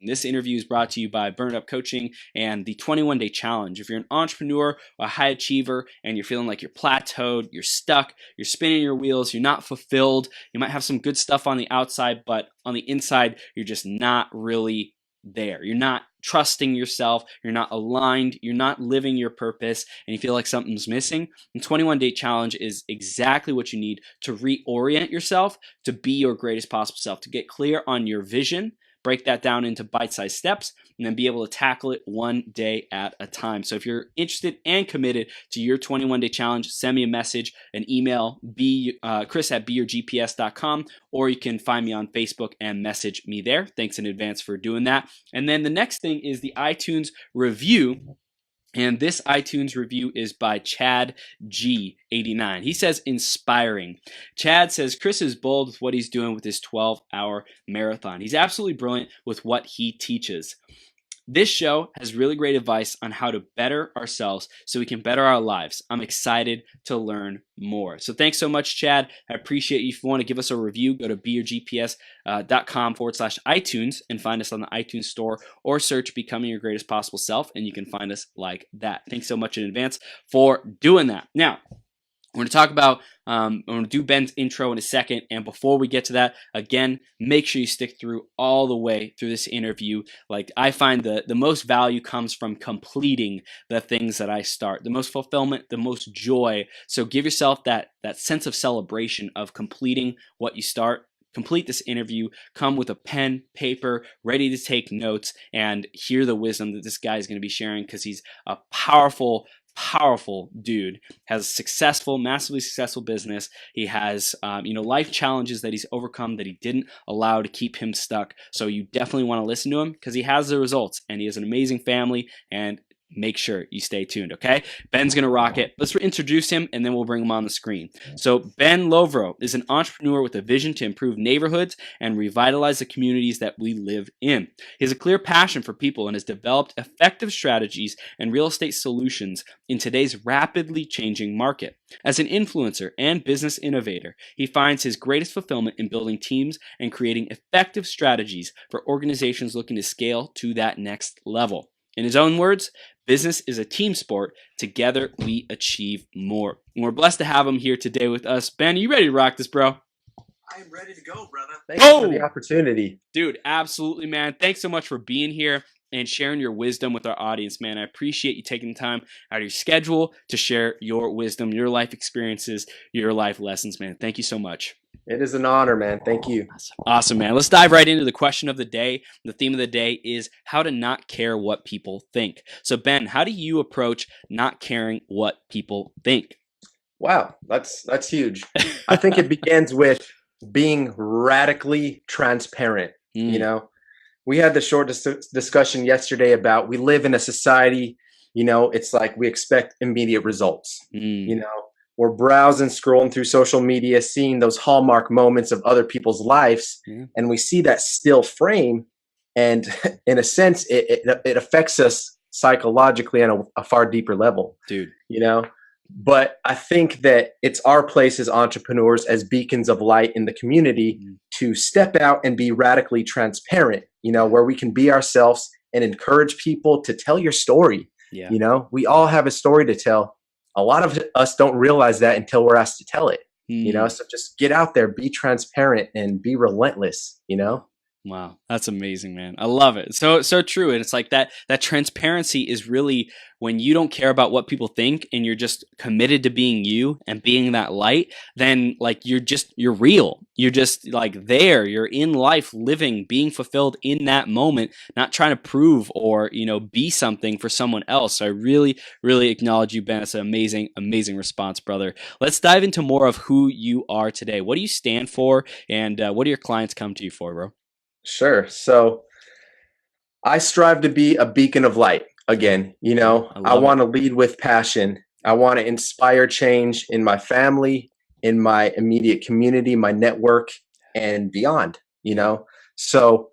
This interview is brought to you by Burn Up Coaching and the 21-day challenge. If you're an entrepreneur or a high achiever and you're feeling like you're plateaued, you're stuck, you're spinning your wheels, you're not fulfilled, you might have some good stuff on the outside, but on the inside, you're just not really there. You're not trusting yourself, you're not aligned, you're not living your purpose, and you feel like something's missing. The 21-day challenge is exactly what you need to reorient yourself to be your greatest possible self, to get clear on your vision, break that down into bite-sized steps, and then be able to tackle it one day at a time. So if you're interested and committed to your 21-day challenge, send me a message, an email, chris@beyourgps.com, or you can find me on Facebook and message me there. Thanks in advance for doing that. And then the next thing is the iTunes review. And this iTunes review is by Chad G89. He says, inspiring. Chad says, Chris is bold with what he's doing with his 12-hour marathon. He's absolutely brilliant with what he teaches. This show has really great advice on how to better ourselves so we can better our lives. I'm excited to learn more. So thanks so much, Chad. I appreciate you. If you want to give us a review, go to beyourgps.com/iTunes and find us on the iTunes store, or search Becoming Your Greatest Possible Self, and you can find us like that. Thanks so much in advance for doing that. Now, we're going to talk about, I'm going to do Ben's intro in a second. And before we get to that, again, make sure you stick through all the way through this interview. Like, I find the most value comes from completing the things that I start, the most fulfillment, the most joy. So give yourself that sense of celebration of completing what you start. Complete this interview, come with a pen, paper, ready to take notes, and hear the wisdom that this guy is going to be sharing, because he's a powerful dude, has a successful, massively successful business. He has, life challenges that he's overcome that he didn't allow to keep him stuck. So you definitely want to listen to him, because he has the results, and he has an amazing family, and make sure you stay tuned, okay? Ben's going to rock it. Let's introduce him, and then we'll bring him on the screen. So Ben Lovro is an entrepreneur with a vision to improve neighborhoods and revitalize the communities that we live in. He has a clear passion for people and has developed effective strategies and real estate solutions in today's rapidly changing market. As an influencer and business innovator, he finds his greatest fulfillment in building teams and creating effective strategies for organizations looking to scale to that next level. In his own words, business is a team sport. Together, we achieve more. And we're blessed to have him here today with us. Ben, are you ready to rock this, bro? I am ready to go, brother. Thanks for the opportunity. Dude, absolutely, man. Thanks so much for being here and sharing your wisdom with our audience, man. I appreciate you taking the time out of your schedule to share your wisdom, your life experiences, your life lessons, man. Thank you so much. It is an honor, man. Thank you. Awesome, man. Let's dive right into the question of the day. The theme of the day is how to not care what people think. So, Ben, how do you approach not caring what people think? Wow, that's huge. I think it begins with being radically transparent. You know, we had the short discussion yesterday about we live in a society, it's like we expect immediate results. We're browsing, scrolling through social media, seeing those hallmark moments of other people's lives, and we see that still frame. And in a sense, it affects us psychologically on a far deeper level, dude. But I think that it's our place as entrepreneurs, as beacons of light in the community, to step out and be radically transparent, where we can be ourselves and encourage people to tell your story. Yeah. We all have a story to tell. A lot of us don't realize that until we're asked to tell it, so just get out there, be transparent, and be relentless, Wow. That's amazing, man. I love it. So true. And it's like that transparency is really when you don't care about what people think and you're just committed to being you and being that light, then like you're real. You're just like there, you're in life, living, being fulfilled in that moment, not trying to prove or, be something for someone else. So I really, really acknowledge you, Ben. It's an amazing, amazing response, brother. Let's dive into more of who you are today. What do you stand for? And what do your clients come to you for, bro? Sure. So I strive to be a beacon of light. Again, I want to lead with passion. I want to inspire change in my family, in my immediate community, my network, and beyond, So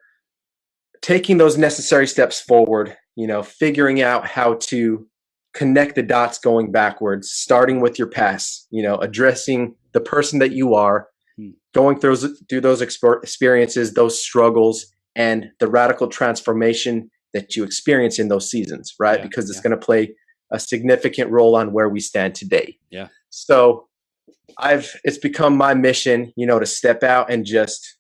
taking those necessary steps forward, figuring out how to connect the dots going backwards, starting with your past, addressing the person that you are, going through those experiences, those struggles, and the radical transformation that you experience in those seasons, right? Yeah, Because it's yeah, going to play a significant role on where we stand today. yeah. So it's become my mission, to step out and just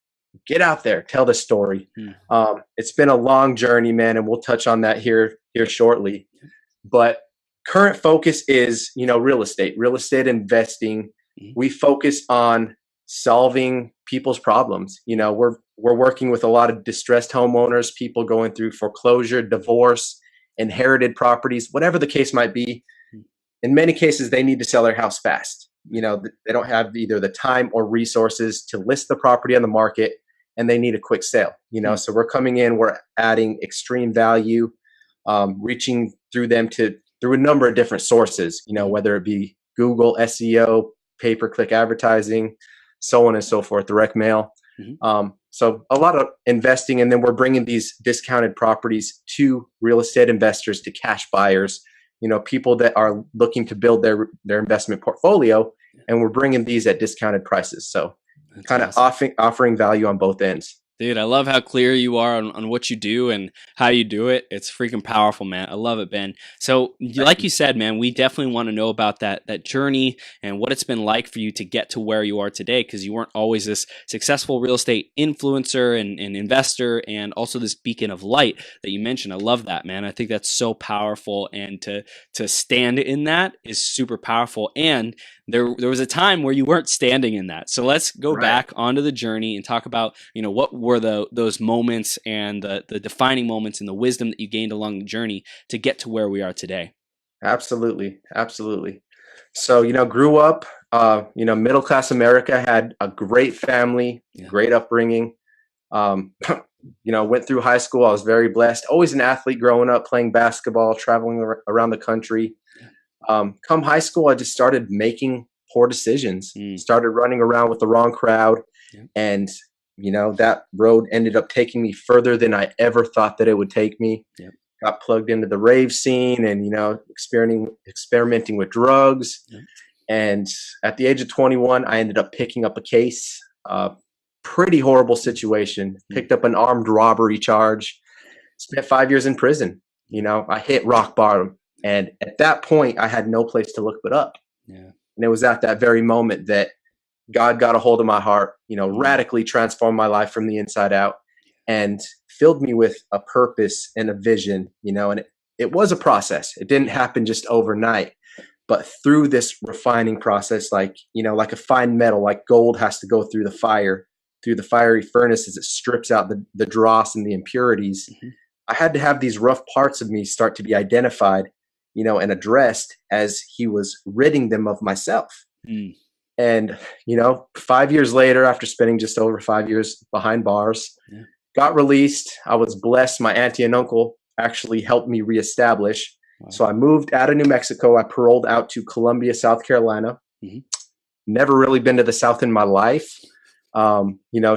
get out there, tell the story. Mm, It's been a long journey, man, and we'll touch on that here shortly. But current focus is, real estate investing. mm, We focus on solving people's problems. We're working with a lot of distressed homeowners, people going through foreclosure, divorce, inherited properties, whatever the case might be. mm, In many cases, they need to sell their house fast. They don't have either the time or resources to list the property on the market, and they need a quick sale. mm, So we're coming in, we're adding extreme value, reaching through them through a number of different sources, mm, whether it be Google, SEO, pay-per-click advertising, so on and so forth, direct mail. mm. So a lot of investing, and then we're bringing these discounted properties to real estate investors, to cash buyers, people that are looking to build their investment portfolio, and we're bringing these at discounted prices. So That's kind of awesome. offering value on both ends. Dude, I love how clear you are on what you do and how you do it. It's freaking powerful, man. I love it, Ben. So, like you said, man, we definitely want to know about that journey and what it's been like for you to get to where you are today, because you weren't always this successful real estate influencer and investor, and also this beacon of light that you mentioned. I love that, man. I think that's so powerful, and to stand in that is super powerful. And there was a time where you weren't standing in that. So let's go Right. back onto the journey and talk about, what were those moments and the defining moments and the wisdom that you gained along the journey to get to where we are today. Absolutely. Absolutely. So, grew up, middle class America, had a great family, Yeah. great upbringing. Um, went through high school. I was very blessed. Always an athlete growing up, playing basketball, traveling around the country. Come high school, I just started making poor decisions, Mm. started running around with the wrong crowd. Yeah. And, that road ended up taking me further than I ever thought that it would take me. Yeah. Got plugged into the rave scene and, experimenting with drugs. Yeah. And at the age of 21, I ended up picking up a case, pretty horrible situation, picked up an armed robbery charge, spent 5 years in prison. I hit rock bottom. And at that point, I had no place to look but up. Yeah. And it was at that very moment that God got a hold of my heart, radically transformed my life from the inside out, and filled me with a purpose and a vision, and it was a process. It didn't happen just overnight, but through this refining process, like a fine metal, like gold has to go through the fiery furnace as it strips out the dross and the impurities. Mm-hmm. I had to have these rough parts of me start to be identified, and addressed as he was ridding them of myself. Mm. And, 5 years later, after spending just over 5 years behind bars, Yeah. got released. I was blessed. My auntie and uncle actually helped me reestablish. Wow. So I moved out of New Mexico. I paroled out to Columbia, South Carolina. Mhm. Never really been to the South in my life.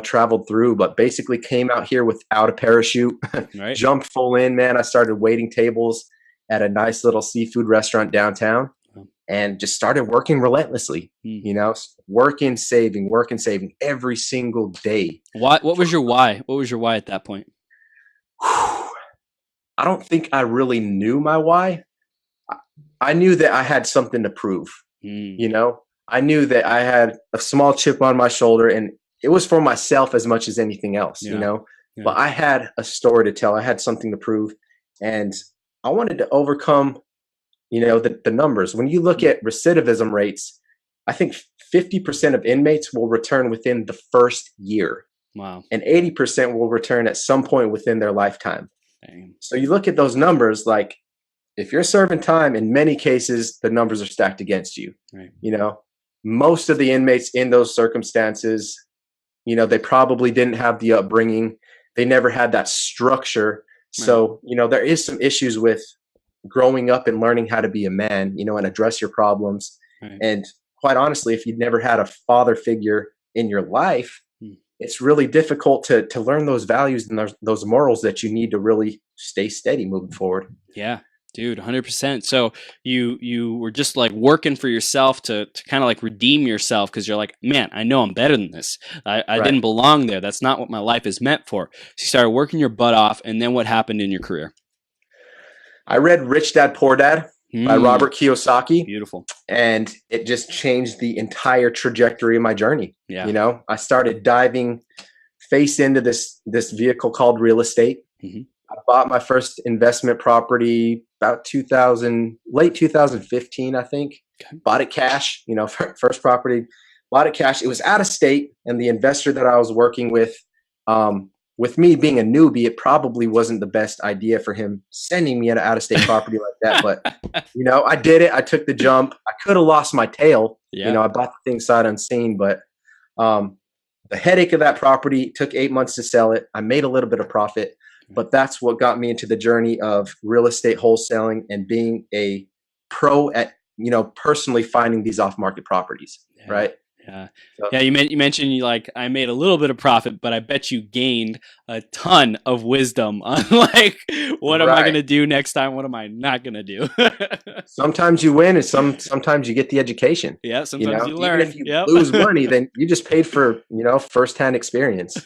Traveled through, but basically came out here without a parachute, Right. jumped full in, man. I started waiting tables at a nice little seafood restaurant downtown, Wow. and just started working relentlessly, Mm. working, saving every single day. Why? What was your why? What was your why at that point? I don't think I really knew my why. I knew that I had something to prove, Mm. I knew that I had a small chip on my shoulder, and it was for myself as much as anything else, Yeah. but I had a story to tell. I had something to prove, and I wanted to overcome, the numbers. When you look at recidivism rates, I think 50% of inmates will return within the first year, Wow. and 80% will return at some point within their lifetime. Dang. So you look at those numbers, like if you're serving time, in many cases, the numbers are stacked against you. Right. Most of the inmates in those circumstances, they probably didn't have the upbringing. They never had that structure. Right. So, there is some issues with growing up and learning how to be a man, and address your problems. Right. And quite honestly, if you've never had a father figure in your life, it's really difficult to learn those values and those morals that you need to really stay steady moving forward. Yeah. Dude, 100%. So you were just like working for yourself to kind of like redeem yourself because you're like, man, I know I'm better than this. I Right. didn't belong there. That's not what my life is meant for. So you started working your butt off, and then what happened in your career? I read Rich Dad Poor Dad by Mm, Robert Kiyosaki, beautiful. and it just changed the entire trajectory of my journey. Yeah. You know, I started diving face into this vehicle called real estate. Hmm. I bought my first investment property about 2000, late 2015, I think. Okay. Bought it cash, you know, first property, bought it cash. It was out of state, and the investor that I was working with me being a newbie, it probably wasn't the best idea for him sending me an out of state property like that. But you know, I did it. I took the jump. I could have lost my tail. Yeah. You know, I bought the thing sight unseen, but the headache of that property took 8 months to sell it. I made a little bit of profit, but that's what got me into the journey of real estate wholesaling and being a pro at, you know, personally finding these off market properties. Yeah. Right. Yeah. So, Yeah. You mentioned you like, I made a little bit of profit, but I bet you gained a ton of wisdom on like, what am I going right. to do next time? What am I not going to do? Sometimes you win and sometimes you get the education. Yeah. You Sometimes know, you even learn. if you Yep. lose money, then you just paid for, you know, firsthand experience.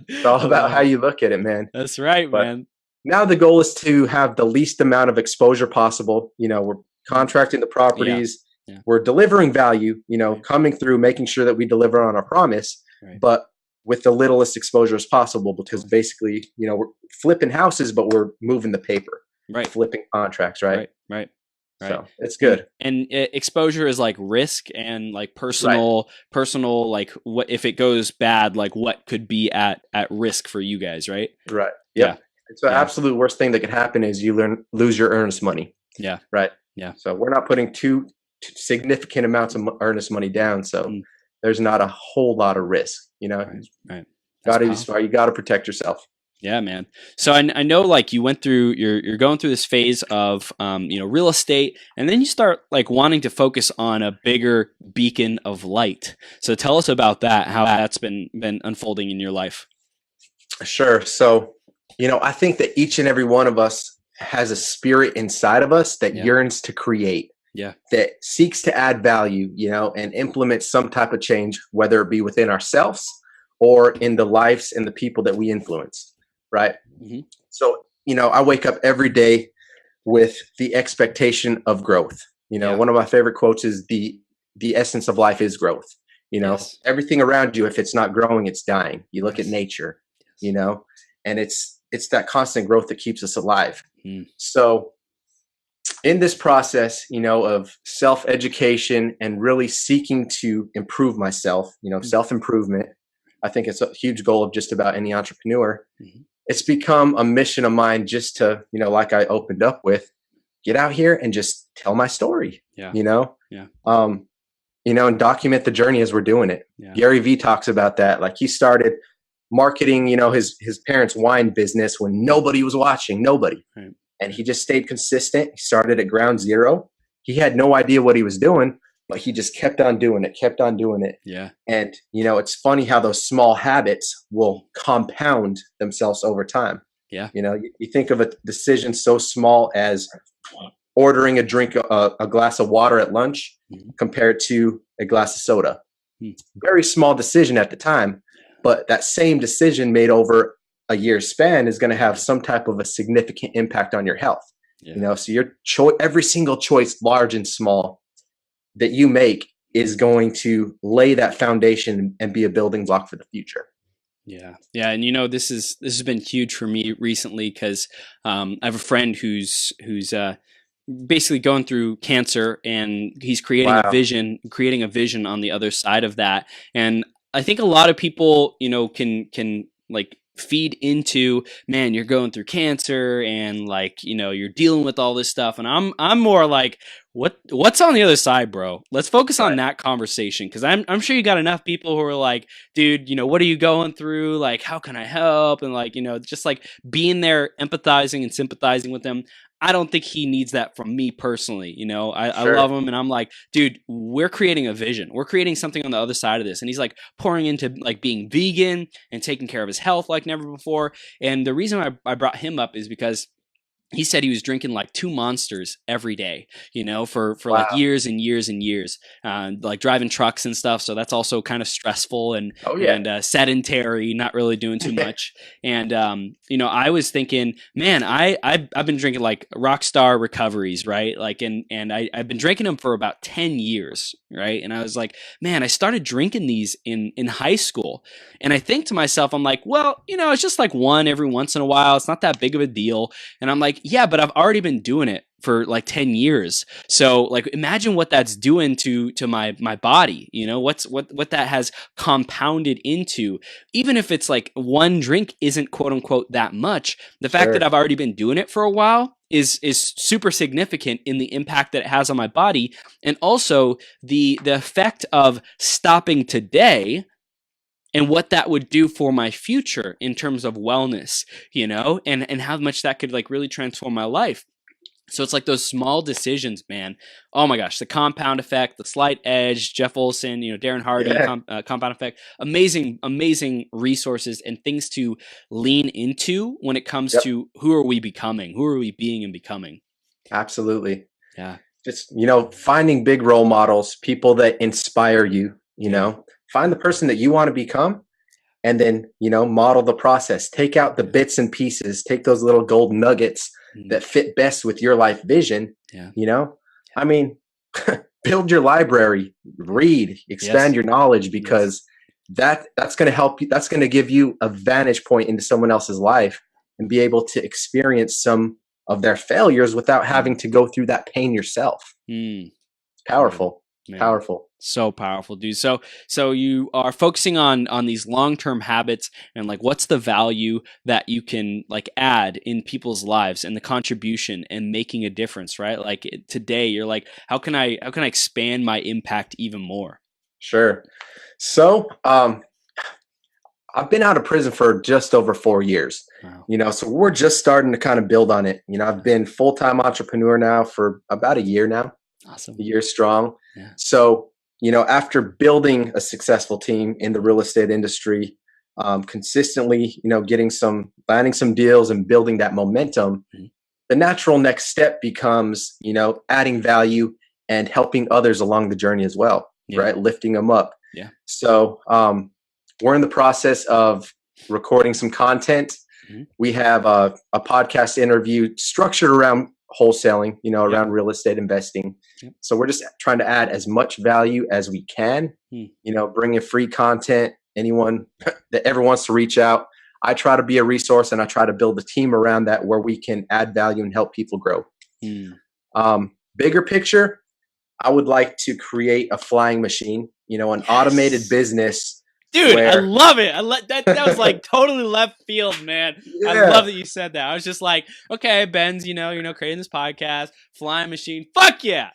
It's all I about love how it. you look at it, man. That's right, But man. now the goal is to have the least amount of exposure possible. You know, we're contracting the Yeah. properties, Yeah. we're delivering value, you know, Right. coming through, making sure that we deliver on our promise, Right. but with the littlest exposure as possible, because Totally. basically, you know, we're flipping houses, but we're moving the paper, Right. flipping contracts, right? Right. Right. Right. So it's good. And exposure is like risk and like Right. personal, like what if it goes bad, like what could be at risk for you guys, right? Right. Yeah. Yep. It's the Yeah. absolute worst thing that could happen is you lose your earnest money. Yeah. Right. Yeah. So we're not putting too significant amounts of earnest money down. So Mm. there's not a whole lot of risk. You know, Right. Right. got That's to be powerful. smart. You got to protect yourself. Yeah, man. So I know like you went through, you're going through this phase of, you know, real estate, and then you start like wanting to focus on a bigger beacon of light. So tell us about that, how that's been unfolding in your life. Sure. So, you know, I think that each and every one of us has a spirit inside of us that Yeah. yearns to create, Yeah. that seeks to add value, you know, and implement some type of change, whether it be within ourselves or in the lives and the people that we influence. Right. Mhm. So, you know, I wake up every day with the expectation of growth. You know, Yeah. one of my favorite quotes is the essence of life is growth. You know, Yes. everything around you, if it's not growing, it's dying. You look Yes. at nature, Yes. you know, and it's that constant growth that keeps us alive. Mm. So in this process, you know, of self-education and really seeking to improve myself, you know, Mm. self-improvement, I think it's a huge goal of just about any entrepreneur. Mhm. It's become a mission of mine just to, you know, like I opened up with, get out here and just tell my story, Yeah. you know, Yeah. you know, and document the journey as we're doing it. Yeah. Gary Vee talks about that. Like he started marketing, you know, his parents' wine business when nobody was watching, nobody. Right. And he just stayed consistent. He started at ground zero. He had no idea what he was doing, but he just kept on doing it, kept on doing it. Yeah. And, you know, it's funny how those small habits will compound themselves over time. Yeah. You know, you think of a decision so small as ordering a glass of water at lunch Mhm. compared to a glass of soda. Hmm. Very small decision at the time, but that same decision made over a year's span is going to have some type of a significant impact on your health. Yeah. You know, so your every single choice, large and small, that you make is going to lay that foundation and be a building block for the future. Yeah. Yeah. And you know, this has been huge for me recently because I have a friend who's basically going through cancer, and he's creating Wow. creating a vision on the other side of that. And I think a lot of people, you know, can like feed into, man, you're going through cancer and like, you know, you're dealing with all this stuff. And I'm more like, what's on the other side, bro? Let's focus on that conversation. Cause I'm sure you got enough people who are like, dude, you know, what are you going through? Like, how can I help? And like, you know, just like being there, empathizing and sympathizing with them. I don't think he needs that from me personally. You know, I Sure. love him, and I'm like, dude, we're creating a vision. We're creating something on the other side of this. And he's like pouring into like being vegan and taking care of his health like never before. And the reason I brought him up is because he said he was drinking like 2 Monsters every day, for like Wow. years and years and years, like driving trucks and stuff. So that's also kind of stressful and Oh yeah. and sedentary, not really doing too much. And I was thinking, man, I've been drinking like Rockstar recoveries, right? Like, and I've been drinking them for about 10 years, right? And I was like, man, I started drinking these in high school, and I think to myself, I'm like, well, it's just like one every once in a while. It's not that big of a deal. And I'm like, yeah, but I've already been doing it for like 10 years. So like imagine what that's doing to my body, what that has compounded into. Even if it's like one drink isn't quote unquote that much, the fact that Sure. I've already been doing it for a while is super significant in the impact that it has on my body, and also the effect of stopping today and what that would do for my future in terms of wellness, and how much that could like really transform my life. So it's like those small decisions, man. Oh my gosh, the compound effect, the slight edge, Jeff Olson, Darren Hardy, Yeah. compound effect, amazing, amazing resources and things to lean into when it comes Yep. to who are we becoming, who are we being and becoming. Absolutely. Yeah, Just, finding big role models, people that inspire you, yeah, find the person that you want to become, and then, model the process. Take out the bits and pieces, take those little gold nuggets mm, that fit best with your life vision, yeah, you know? I mean, build your library, read, expand yes, your knowledge, yes. because that's going to help you. That's going to give you a vantage point into someone else's life and be able to experience some of their failures without having Mm, to go through that pain yourself. mm, man, Powerful. man. Powerful. So powerful, dude. So you are focusing on these long-term habits, and like what's the value that you can like add in people's lives and the contribution and making a difference, right? Like today you're like, how can I expand my impact even more? Sure. So, I've been out of prison for just over 4 years. Wow. So we're just starting to kind of build on it. I've been full-time entrepreneur now for about a year now, a Awesome. year strong. Yeah. So, after building a successful team in the real estate industry, consistently, landing some deals and building that momentum, Mhm. the natural next step becomes, adding value and helping others along the journey as well, Yeah. right? Lifting them up. Yeah. So, we're in the process of recording some content. Mhm. We have a podcast interview structured around wholesaling, Yep. around real estate investing. Yep. So we're just trying to add as much value as we can, Mm. bring in free content. Anyone that ever wants to reach out, I try to be a resource, and I try to build a team around that where we can add value and help people grow. Mm. Bigger picture, I would like to create a flying machine, an automated Yes. business Dude, I where love it. That was like totally left field, man. I yeah. love that you said that. I was just like, okay, Ben's, creating this podcast, flying machine. Fuck yeah.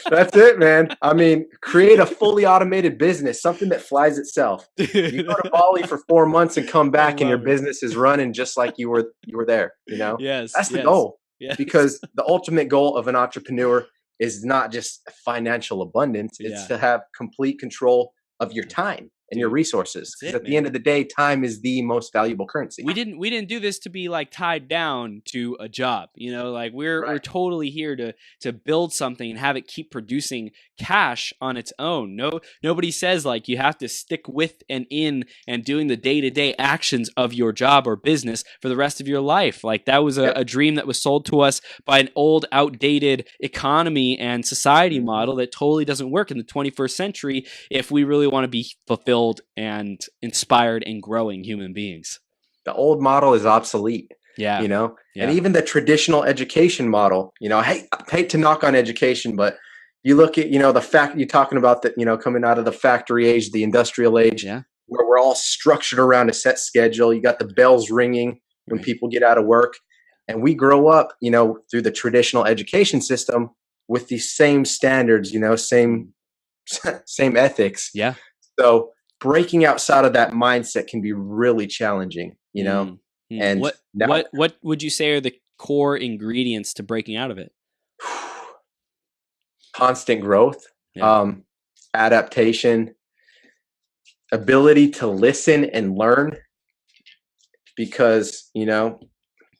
That's it, man. I mean, create a fully automated business, something that flies itself. You go to Bali for 4 months and come I back, and your love it. business is running just like you were there. Yes, That's the yes, goal. yes. Because the ultimate goal of an entrepreneur is not just financial abundance; it's Yeah, to have complete control of your time and your dude. resources. That's Because it, at the end man. of the day, time is the most valuable currency. We didn't do this to be like tied down to a job, like we're Right. totally here to build something and have it keep producing cash on its own. Nobody says like you have to stick with and in and doing the day-to-day actions of your job or business for the rest of your life. Like that was a, Yep. a dream that was sold to us by an old outdated economy and society Mhm. model that totally doesn't work in the 21st century if we really want to be fulfilled and inspired and growing human beings. The old model is obsolete, Yeah. and Yeah. even the traditional education model. I hate to knock on education, but you look at, the fact you're talking about that, coming out of the factory age, the industrial age, Yeah. where we're all structured around a set schedule. You got the bells ringing when Right. people get out of work. And we grow up, through the traditional education system with these same standards, same Mm. same ethics. Yeah. So breaking outside of that mindset can be really challenging, Mm. Mm. and What now what what would you say are the core ingredients to breaking out of it? constant growth, Yeah. um, adaptation, ability to listen and learn, because,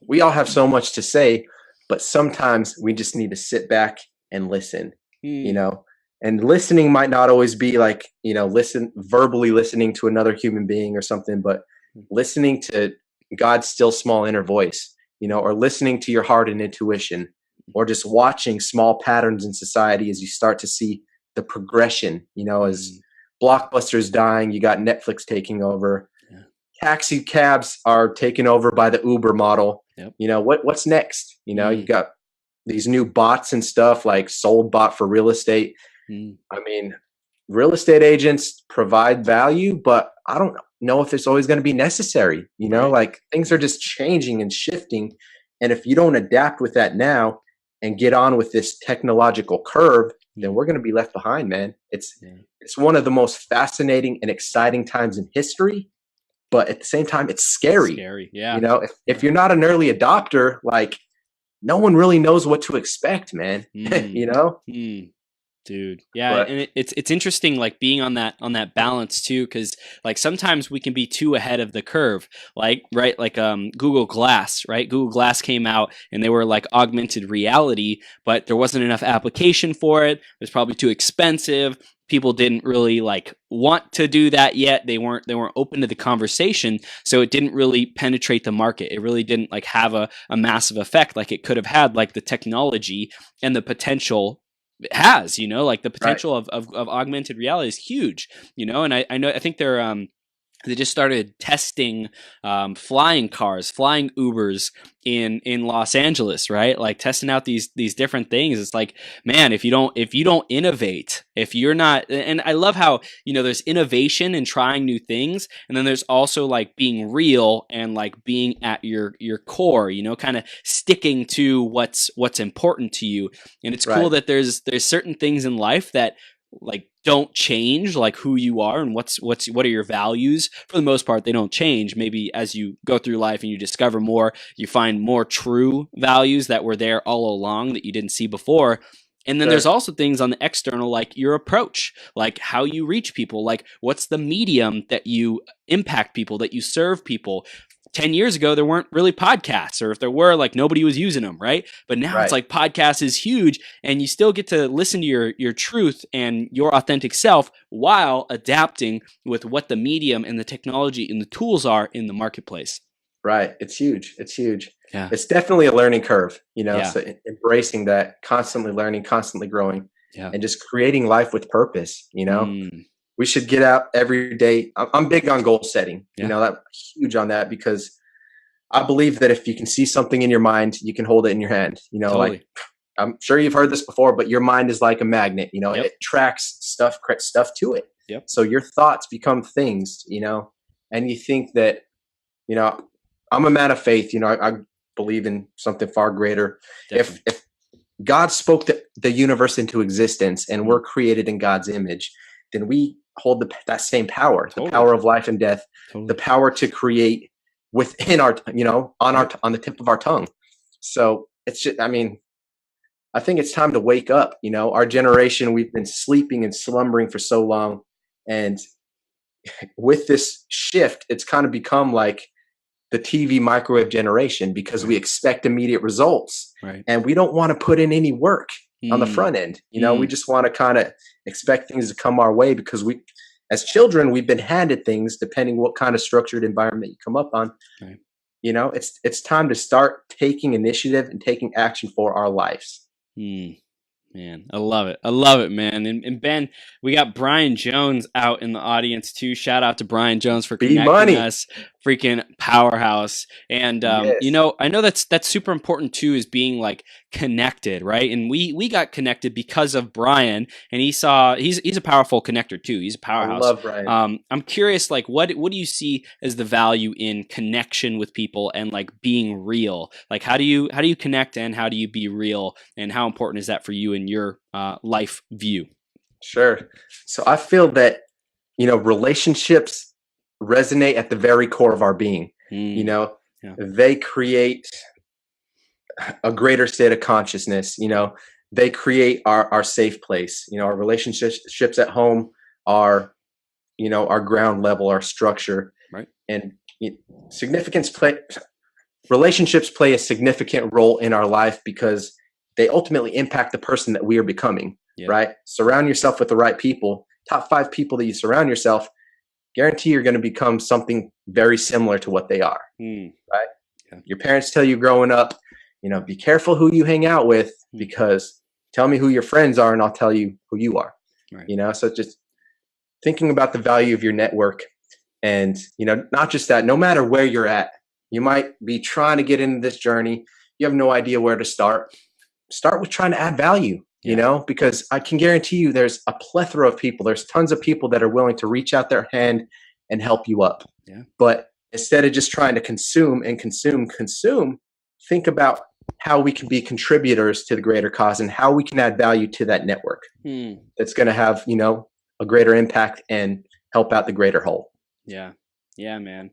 we all have so much to say, but sometimes we just need to sit back and listen, you Mm, know. And listening might not always be like, listen verbally listening to another human being or something, but listening to God's still small inner voice, or listening to your heart and intuition, or just watching small patterns in society as you start to see the progression, as mm, Blockbuster's dying, you got Netflix taking over, yeah. taxi cabs are taken over by the Uber model. Yep. What's next? You Mm, got these new bots and stuff like Sold Bot for real estate. mm, I mean, real estate agents provide value, but I don't know if it's always going to be necessary. right. Like things are just changing and shifting. And if you don't adapt with that now and get on with this technological curve, then Mm, we're going to be left behind, man. yeah. It's one of the most fascinating and exciting times in history, but at the same time, it's scary. Scary. Yeah. If Yeah. you're not an early adopter, like no one really knows what to expect, man. Mm, you know, mm. Dude, yeah, but and it's interesting, like being on that balance too, because like sometimes we can be too ahead of the curve, like right, like Google Glass, right? Google Glass came out and they were like augmented reality, but there wasn't enough application for it. It was probably too expensive. People didn't really like want to do that yet. They weren't open to the conversation, so it didn't really penetrate the market. It really didn't like have a massive effect like it could have had, like the technology and the potential it has, like the right. potential of augmented reality is huge, and I think they just started testing flying cars, flying Ubers in Los Angeles, right? Like testing out these different things. It's like, man, if you don't innovate, if you're not, and I love how there's innovation and trying new things, and then there's also like being real and like being at your core, kind of sticking to what's important to you. And it's cool Right. that there's certain things in life that like don't change, like who you are and what are your values. For the most part, they don't change. Maybe as you go through life and you discover more, you find more true values that were there all along that you didn't see before. And then there's Sure. also things on the external, like your approach, like how you reach people, like what's the medium that you impact people, that you serve people. 10 years ago, there weren't really podcasts, or if there were, like nobody was using them, right? But now it's Right. like podcast is huge, and you still get to listen to your truth and your authentic self while adapting with what the medium and the technology and the tools are in the marketplace. Right. It's huge. It's huge. Yeah. It's definitely a learning curve, Yeah. so embracing that, constantly learning, constantly growing, Yeah. and just creating life with purpose. Mm, We should get out every day. I'm big on goal setting, yeah. that huge on that, because I believe that if you can see something in your mind, you can hold it in your hand, like Totally. I'm sure you've heard this before, but your mind is like a magnet, Yep. it tracks stuff to it. Yep. So your thoughts become things, and you think that, you know, I'm a man of faith, I believe in something far greater. Definitely. If God spoke the universe into existence and we're created in God's image, then we hold that same power, the Totally. power of life and death, the Totally. power to create within our, Yep. on the tip of our tongue. So it's just, I think it's time to wake up. Our generation, we've been sleeping and slumbering for so long. And with this shift, it's kind of become like the TV microwave generation, because we Right. expect immediate results Right. and we don't want to put in any work on the Mm, front end. We mm, just want to kind of expect things to come our way, because as children, we've been handed things depending what kind of structured environment you come up on. right. It's time to start taking initiative and taking action for our lives. Mm. Man, I love it. I love it, man. And Ben, we got Brian Jones out in the audience too. Shout out to Brian Jones for Be connecting money. us. Freaking powerhouse. And Yes. I know that's super important too, is being like connected, right? And we got connected because of Brian, and he's a powerful connector too. He's a I powerhouse. love Ryan. I'm curious, like what do you see as the value in connection with people and like being real? Like how do you connect, and how do you be real, and how important is that for you in your life view? Sure. So I feel that, relationships resonate at the very core of our being. You Mm, know, yeah. they create a greater state of consciousness. They create our safe place. Our relationships at home are, our ground level, our structure, Right. and significance play. relationships play a significant role in our life because they ultimately impact the person that we are becoming, Yeah. right? Surround yourself with the right people. Top 5 people that you surround yourself, guarantee you're going to become something very similar to what they are, right? Yeah. Your parents tell you growing up, be careful who you hang out with, because tell me who your friends are and I'll tell you who you are. Right. So just thinking about the value of your network, and not just that, no matter where you're at, you might be trying to get into this journey, you have no idea where to start with trying to add value. Because I can guarantee you there's a plethora of people, there's tons of people that are willing to reach out their hand and help you up. But instead of just trying to consume, think about how we can be contributors to the greater cause and how we can add value to that network that's going to have a greater impact and help out the greater whole. Yeah man,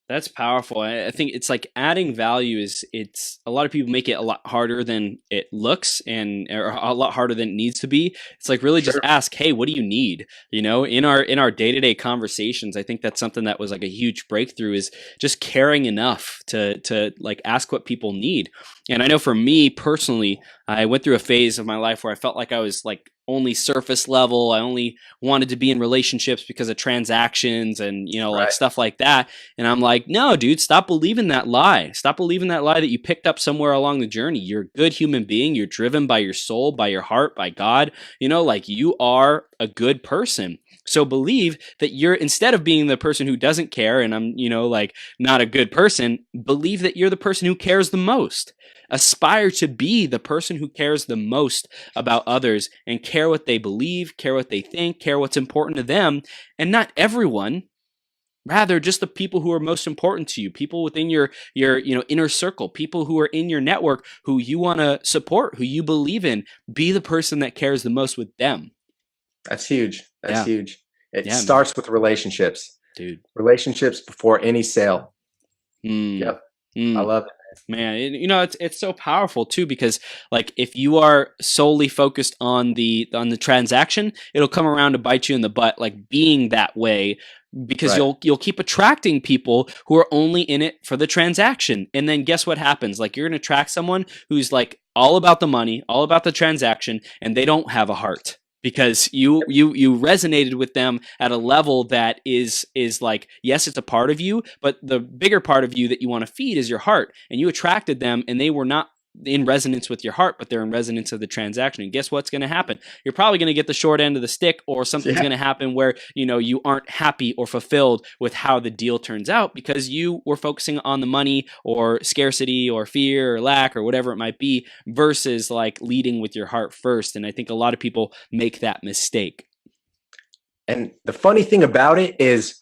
that's powerful. I think it's like adding value it's a lot of people make it a lot harder than it looks, or a lot harder than it needs to be. It's like really just ask, hey, what do you need? In our day-to-day conversations, I think that's something that was like a huge breakthrough, is just caring enough to like ask what people need. And I know for me personally, I went through a phase of my life where I felt like I was like only surface level. I only wanted to be in relationships because of transactions and, like stuff like that. And I'm like, no, dude, stop believing that lie. Stop believing that lie that you picked up somewhere along the journey. You're a good human being. You're driven by your soul, by your heart, by God. Like you are a good person. So believe that you're, instead of being the person who doesn't care and I'm, like not a good person, believe that you're the person who cares the most. Aspire to be the person who cares the most about others and care what they believe, care what they think, care what's important to them, and not everyone. Rather, just the people who are most important to you, people within your inner circle, people who are in your network who you want to support, who you believe in. Be the person that cares the most with them. That's huge. That's huge. It starts with relationships, dude. Relationships before any sale. Yep. I love it. Man, it's so powerful too, because like if you are solely focused on the transaction, it'll come around to bite you in the butt, like being that way, because you'll keep attracting people who are only in it for the transaction. And then guess what happens? Like you're going to attract someone who's like all about the money, all about the transaction, and they don't have a heart. Because you resonated with them at a level that is like, yes, it's a part of you, but the bigger part of you that you want to feed is your heart. And you attracted them, and they were not in resonance with your heart, but they're in resonance of the transaction. And guess what's going to happen? You're probably going to get the short end of the stick, or something's going to happen where you aren't happy or fulfilled with how the deal turns out, because you were focusing on the money or scarcity or fear or lack or whatever it might be, versus like leading with your heart first. And I think a lot of people make that mistake. And the funny thing about it is,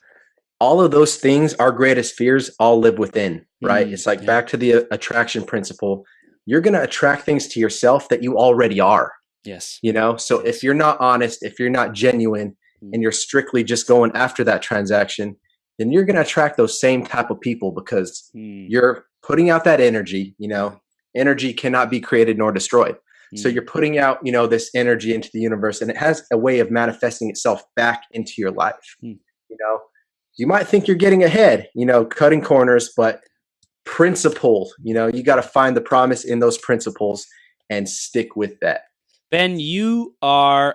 all of those things, our greatest fears, all live within, right? It's like back to the attraction principle. You're going to attract things to yourself that you already are. Yes. So if you're not honest, if you're not genuine, and you're strictly just going after that transaction, then you're going to attract those same type of people, because you're putting out that energy. Energy cannot be created nor destroyed. So you're putting out, this energy into the universe, and it has a way of manifesting itself back into your life. You might think you're getting ahead, cutting corners, but principled, you got to find the promise in those principles and stick with that. Ben, you are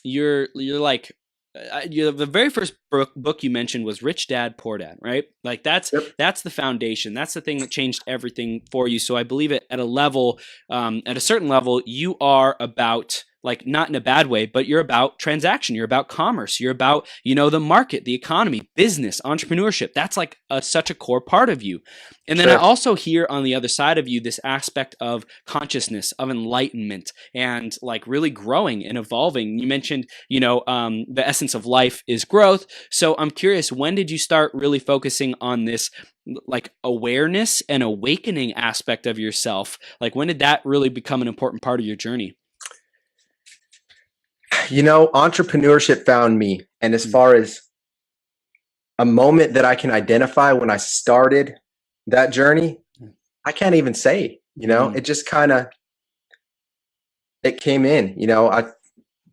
you're like the very first book you mentioned was Rich Dad Poor Dad, right? Like that's the foundation. That's the thing that changed everything for you. So I believe it at a certain level, you are about, like, not in a bad way, but you're about transaction. You're about commerce. You're about, the market, the economy, business, entrepreneurship. That's like such a core part of you. And then I also hear on the other side of you this aspect of consciousness, of enlightenment, and like really growing and evolving. You mentioned, the essence of life is growth. So I'm curious, when did you start really focusing on this like awareness and awakening aspect of yourself? Like, when did that really become an important part of your journey? Entrepreneurship found me. And as far as a moment that I can identify when I started that journey, I can't even say, it just it came in. I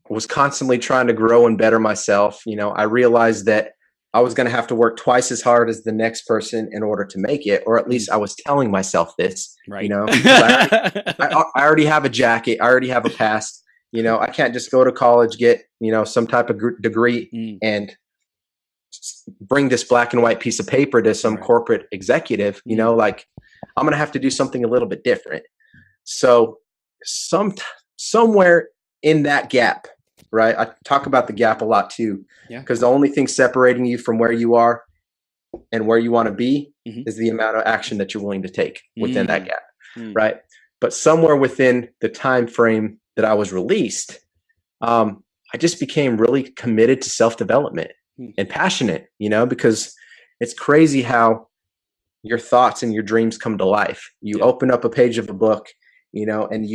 was constantly trying to grow and better myself. I realized that I was going to have to work twice as hard as the next person in order to make it, or at least I was telling myself this, you Right. know, 'cause I already have a jacket. I already have a past. You know, I can't just go to college, get, you know, some type of degree and bring this black and white piece of paper to some Right. corporate executive, you know, like I'm going to have to do something a little bit different. So somewhere in that gap, right? I talk about the gap a lot too, Yeah. because the only thing separating you from where you are and where you want to be Mhm. is the amount of action that you're willing to take within that gap, Mm. right? But somewhere within the time frame that I was released, I just became really committed to self-development and passionate, you know, because it's crazy how your thoughts and your dreams come to life. You Yeah. open up a page of a book, you know, and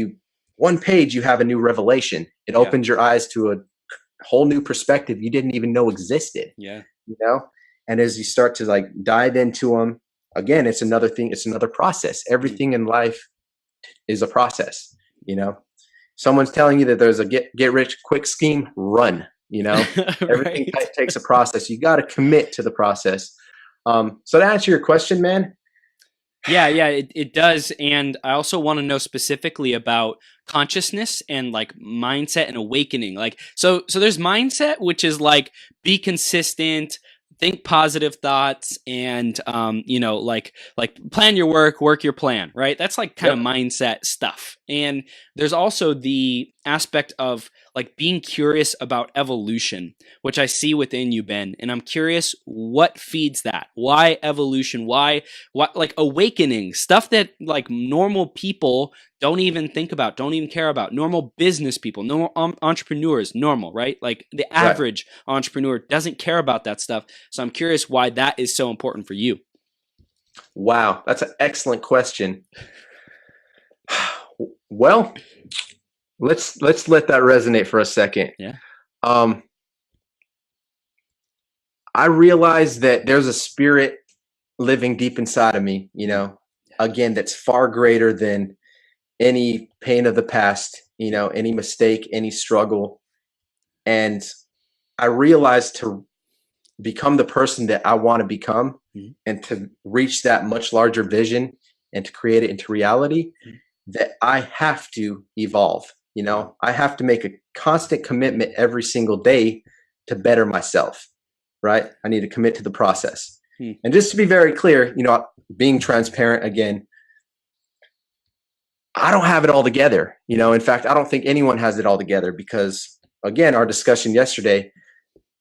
one page, you have a new revelation. It Yeah. opens your eyes to a whole new perspective you didn't even know existed, Yeah. you know? And as you start to like dive into them, again, it's another thing. It's another process. Everything in life is a process, you know? Someone's telling you that there's a get rich quick scheme, run, you know? Everything Right. takes a process. You got to commit to the process. So to answer your question, man. Yeah, it does. And I also want to know specifically about consciousness and like mindset and awakening. Like, so there's mindset, which is like be consistent, think positive thoughts, and you know, like plan your work your plan, right? That's like kind of mindset stuff. And there's also the aspect of like being curious about evolution, which I see within you, Ben. And I'm curious what feeds that. Why evolution? Why like awakening, stuff that like normal people don't even think about, don't even care about. Normal business people, normal entrepreneurs, normal, right? Like the average entrepreneur doesn't care about that stuff. So I'm curious why that is so important for you. Wow, that's an excellent question. Well, let's let that resonate for a second. Yeah. I realize that there's a spirit living deep inside of me, you know, again, that's far greater than any pain of the past, you know, any mistake, any struggle. And I realized to become the person that I want to become and to reach that much larger vision and to create it into reality, that I have to evolve. You know, I have to make a constant commitment every single day to better myself, right? I need to commit to the process. And just to be very clear, you know, being transparent again, I don't have it all together. You know, in fact, I don't think anyone has it all together because, again, our discussion yesterday,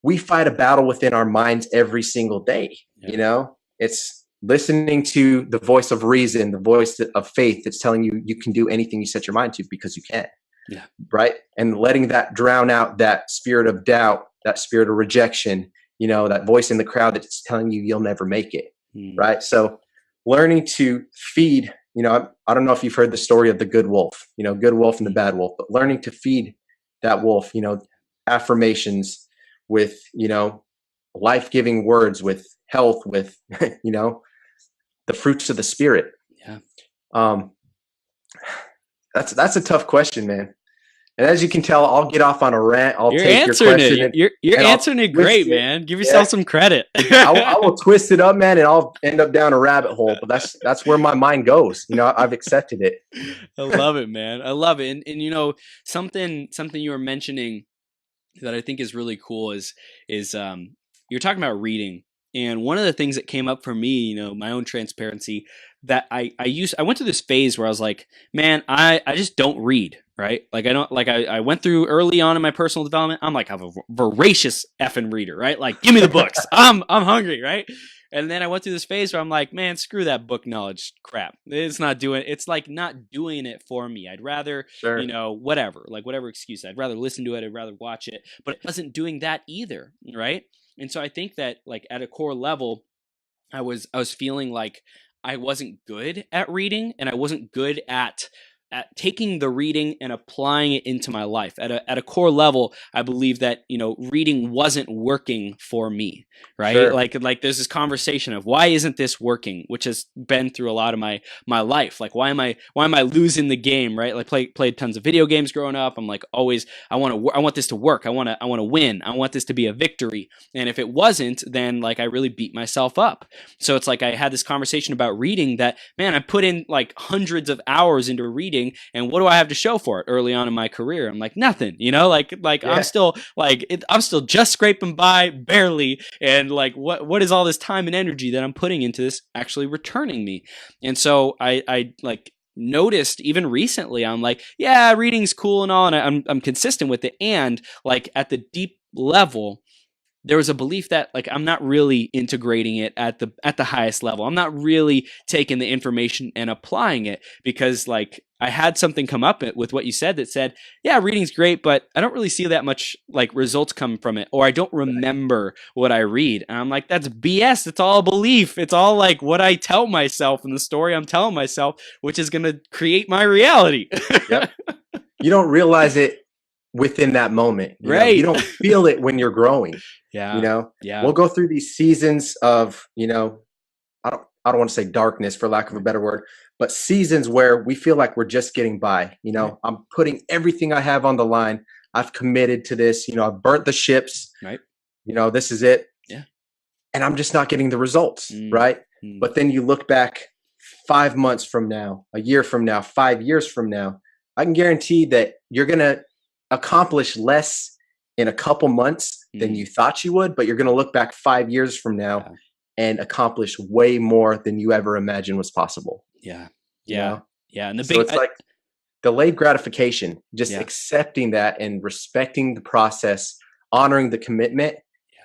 we fight a battle within our minds every single day. You know, it's listening to the voice of reason, the voice of faith that's telling you you can do anything you set your mind to because you can. Yeah. Right. And letting that drown out that spirit of doubt, that spirit of rejection, you know, that voice in the crowd that's telling you you'll never make it. Right. So learning to feed, you know, I don't know if you've heard the story of the good wolf, you know, good wolf and the bad wolf, but learning to feed that wolf, you know, affirmations with, you know, life-giving words, with health, with, you know, the fruits of the spirit. Yeah. That's a tough question, man. And as you can tell, I'll get off on a rant. I'll You're take your answering question. it. You're and answering it great, man. Give yourself some credit. I will twist it up, man, and I'll end up down a rabbit hole. But that's where my mind goes. You know, I've accepted it. I love it, man. I love it. And you know, something you were mentioning that I think is really cool is you're talking about reading. And one of the things that came up for me, you know, my own transparency, that I went through this phase where I was like, man, I just don't read, right? Like I went through early on in my personal development. I'm like, I'm a voracious effing reader, right? Like, give me the books. I'm hungry, right? And then I went through this phase where I'm like, man, screw that book knowledge crap. It's not doing it for me. I'd rather, you know, whatever excuse. I'd rather listen to it. I'd rather watch it, but it wasn't doing that either. Right. And so I think that like at a core level, I was feeling like I wasn't good at reading and I wasn't good at at taking the reading and applying it into my life. At a core level, I believe that, reading wasn't working for me, right? Sure. Like there's this conversation of why isn't this working, which has been through a lot of my life. Like why am I losing the game, right? Like played tons of video games growing up. I'm like always I want this to work. I want to win. I want this to be a victory. And if it wasn't, then like I really beat myself up. So it's like I had this conversation about reading that, man, I put in like hundreds of hours into reading, and what do I have to show for it early on in my career? I'm like, nothing, like Yeah. I'm still just scraping by barely. And like, what is all this time and energy that I'm putting into this actually returning me? And so I like noticed even recently, I'm like, yeah, reading's cool and all, and I'm consistent with it. And like at the deep level, there was a belief that like I'm not really integrating it at the highest level. I'm not really taking the information and applying it, because like I had something come up with what you said that said, yeah, reading's great, but I don't really see that much like results come from it, or I don't remember what I read. And I'm like, that's BS. It's all a belief. It's all like what I tell myself and the story I'm telling myself, which is going to create my reality. Yep. You don't realize it within that moment, right? You don't feel it when you're growing. Yeah. We'll go through these seasons of, I don't want to say darkness for lack of a better word, but seasons where we feel like we're just getting by. I'm putting everything I have on the line. I've committed to this. I've burnt the ships. Right. This is it. Yeah. And I'm just not getting the results. Right. But then you look back 5 months from now, a year from now, 5 years from now, I can guarantee that you're going to accomplish less in a couple months than you thought you would, but you're going to look back 5 years from now and accomplish way more than you ever imagined was possible. Yeah. And it's like delayed gratification, just accepting that and respecting the process, honoring the commitment,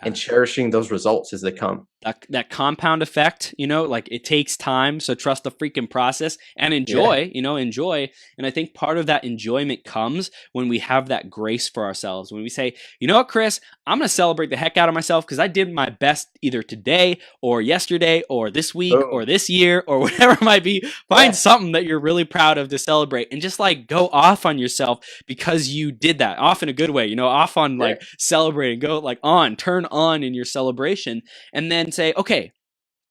and cherishing those results as they come. That compound effect, like it takes time. So trust the freaking process and enjoy, enjoy. And I think part of that enjoyment comes when we have that grace for ourselves. When we say, you know what, Chris, I'm going to celebrate the heck out of myself because I did my best either today or yesterday or this week or this year or whatever it might be. Find something that you're really proud of to celebrate and just like go off on yourself because you did that, off in a good way, off on like celebrating, go like turn on in your celebration, and then say, okay,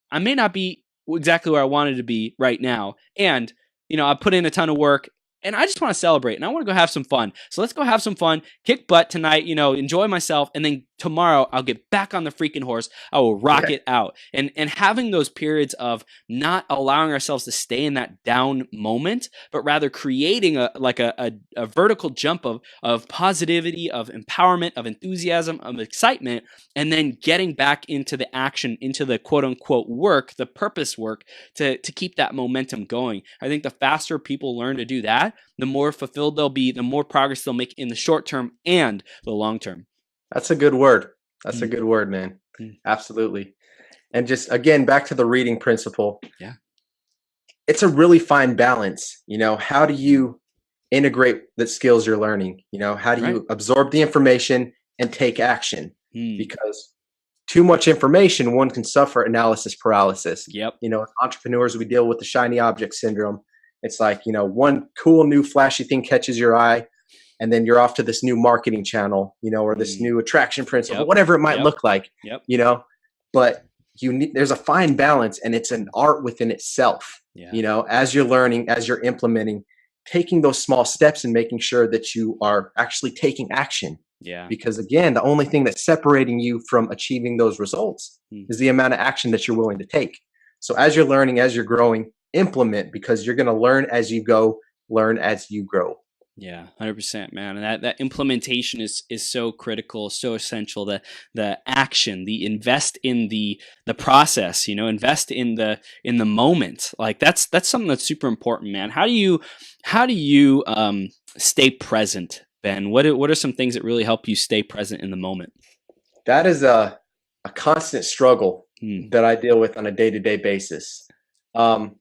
I may not be exactly where I wanted to be right now. And, I put in a ton of work and I just want to celebrate and I want to go have some fun. So let's go have some fun, kick butt tonight, enjoy myself. And then tomorrow I'll get back on the freaking horse. I will rock it out. And having those periods of not allowing ourselves to stay in that down moment, but rather creating a vertical jump of positivity, of empowerment, of enthusiasm, of excitement, and then getting back into the action, into the quote unquote work, the purpose work to keep that momentum going. I think the faster people learn to do that, the more fulfilled they'll be, the more progress they'll make in the short term and the long term. That's a good word. That's a good word, man. Absolutely. And just again, back to the reading principle. Yeah. It's a really fine balance. How do you integrate the skills you're learning? How do you absorb the information and take action? Because too much information, one can suffer analysis paralysis. Yep. As entrepreneurs, we deal with the shiny object syndrome. It's like, one cool new flashy thing catches your eye, and then you're off to this new marketing channel, or this new attraction principle, whatever it might look like, but there's a fine balance, and it's an art within itself, as you're learning, as you're implementing, taking those small steps and making sure that you are actually taking action. Yeah. Because again, the only thing that's separating you from achieving those results is the amount of action that you're willing to take. So as you're learning, as you're growing, implement, because you're going to learn as you go, learn as you grow. Yeah, 100%, man. And that implementation is so critical, so essential. The action, the invest in the process, invest in the moment. Like that's something that's super important, man. How do you stay present, Ben? What are some things that really help you stay present in the moment? That is a constant struggle that I deal with on a day-to-day basis. I'm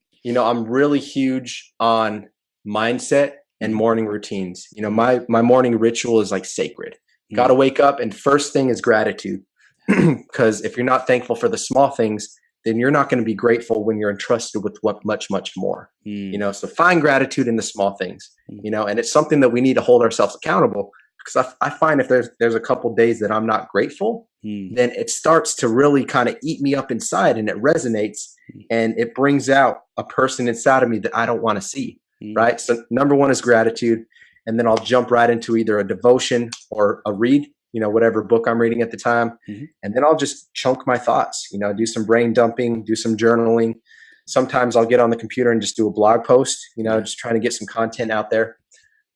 really huge on mindset and morning routines. My morning ritual is like sacred. Got to wake up, and first thing is gratitude. Because if you're not thankful for the small things, then you're not going to be grateful when you're entrusted with what much, much more. So find gratitude in the small things, and it's something that we need to hold ourselves accountable, because I find if there's a couple days that I'm not grateful, then it starts to really kind of eat me up inside, and it resonates, and it brings out a person inside of me that I don't want to see. Right. So number one is gratitude. And then I'll jump right into either a devotion or a read, whatever book I'm reading at the time. And then I'll just chunk my thoughts, do some brain dumping, do some journaling. Sometimes I'll get on the computer and just do a blog post, just trying to get some content out there.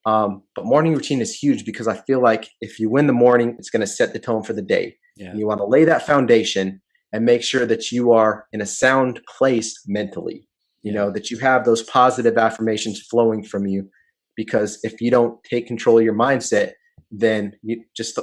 But morning routine is huge, because I feel like if you win the morning, it's going to set the tone for the day. And you want to lay that foundation and make sure that you are in a sound place mentally, that you have those positive affirmations flowing from you. Because if you don't take control of your mindset, then you just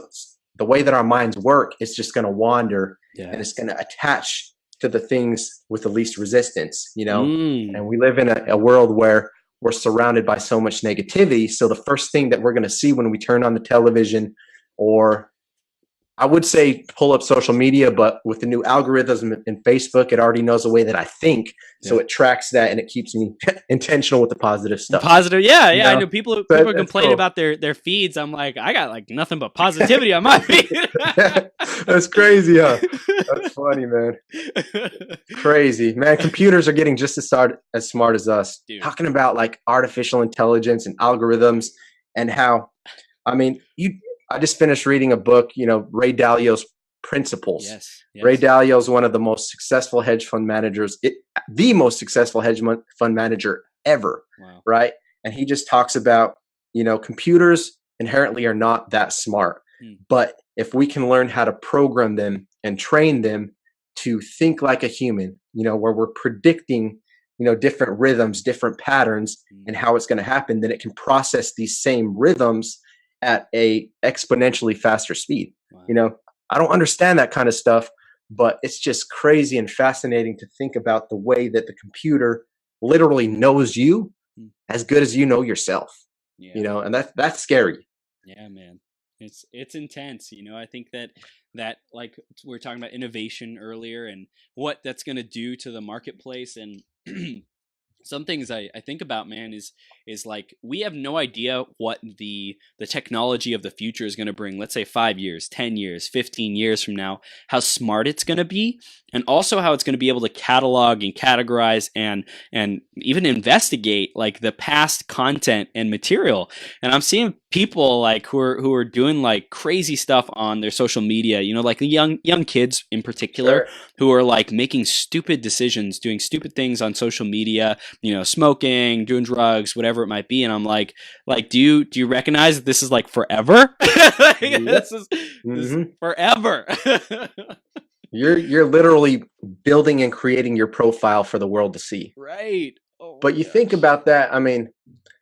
the way that our minds work, it's just going to wander, and it's going to attach to the things with the least resistance, and we live in a world where we're surrounded by so much negativity. So the first thing that we're going to see when we turn on the television, or I would say pull up social media, but with the new algorithms in Facebook, it already knows the way that I think. So it tracks that, and it keeps me intentional with the positive stuff. Positive. Yeah. I know people are complaining about their feeds. I'm like, I got like nothing but positivity on my feed. That's crazy, huh? That's funny, man. Crazy, man. Computers are getting just as smart as us. Dude. Talking about like artificial intelligence and algorithms, and how, I just finished reading a book, Ray Dalio's Principles. Yes. Ray Dalio is one of the most successful hedge fund managers, the most successful hedge fund manager ever. Wow. Right. And he just talks about, computers inherently are not that smart, but if we can learn how to program them and train them to think like a human, where we're predicting, different rhythms, different patterns, and how it's going to happen, then it can process these same rhythms at a exponentially faster speed. Wow. I don't understand that kind of stuff, but it's just crazy and fascinating to think about the way that the computer literally knows you as good as you know yourself. And that's scary. Yeah, man. It's intense. I think that like we were talking about innovation earlier and what that's going to do to the marketplace, and some things I think about, man, is like we have no idea what the technology of the future is going to bring. Let's say 5 years, 10 years, 15 years from now, how smart it's going to be, and also how it's going to be able to catalog and categorize and even investigate like the past content and material. And I'm seeing people like who are doing like crazy stuff on their social media, like the young kids in particular, who are like making stupid decisions, doing stupid things on social media, smoking, doing drugs, whatever it might be. And I'm like, do you recognize that this is like forever? This is forever. You're literally building and creating your profile for the world to see. Right. But you think about that.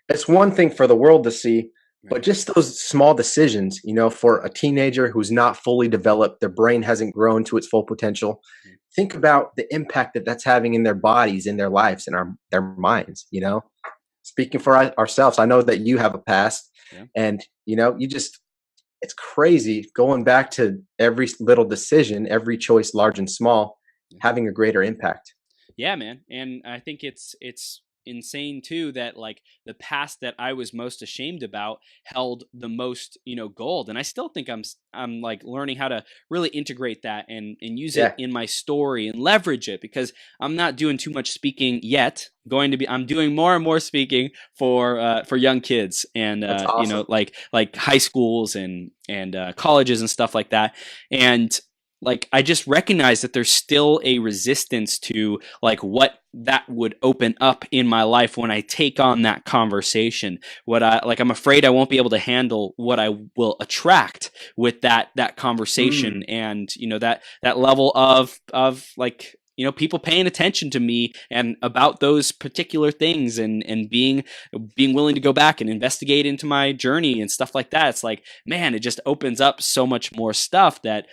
It's one thing for the world to see, but just those small decisions, for a teenager who's not fully developed, their brain hasn't grown to its full potential. Think about the impact that that's having in their bodies, in their lives, in their minds. Speaking for ourselves, I know that you have a past, and it's crazy going back to every little decision, every choice, large and small, having a greater impact. Yeah, man. And I think it's insane too that like the past that I was most ashamed about held the most gold, and I still think I'm like learning how to really integrate that and use it in my story and leverage it, because I'm not doing too much speaking yet. I'm doing more and more speaking for young kids, and awesome. Like high schools and colleges and stuff like that. And like I just recognize that there's still a resistance to like what that would open up in my life when I take on that conversation. I'm afraid I won't be able to handle what I will attract with that conversation, and that level of like people paying attention to me and about those particular things, and being willing to go back and investigate into my journey and stuff like that. It's like, man, it just opens up so much more stuff that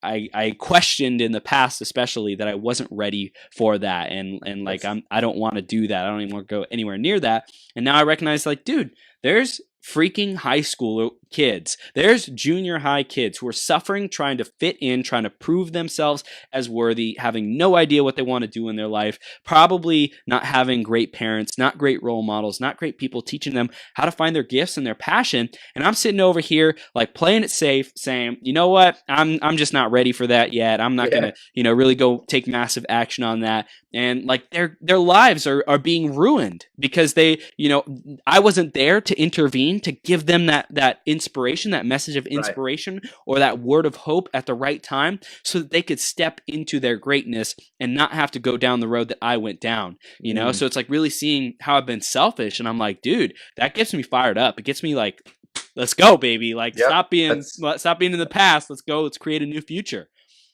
I questioned in the past, especially, that I wasn't ready for that. And like, I don't want to do that. I don't even want to go anywhere near that. And now I recognize like, dude, there's freaking high school kids. There's junior high kids who are suffering, trying to fit in, trying to prove themselves as worthy, having no idea what they want to do in their life, probably not having great parents, not great role models, not great people teaching them how to find their gifts and their passion. And I'm sitting over here like playing it safe, saying, you know what, I'm just not ready for that yet. I'm not gonna, really go take massive action on that. And like their lives are being ruined because they, I wasn't there to intervene, to give them that inspiration, that message of inspiration, or that word of hope at the right time, so that they could step into their greatness and not have to go down the road that I went down. So it's like really seeing how I've been selfish, and I'm like, dude, that gets me fired up. It gets me like, let's go, baby. Like, stop being in the past. Let's go. Let's create a new future.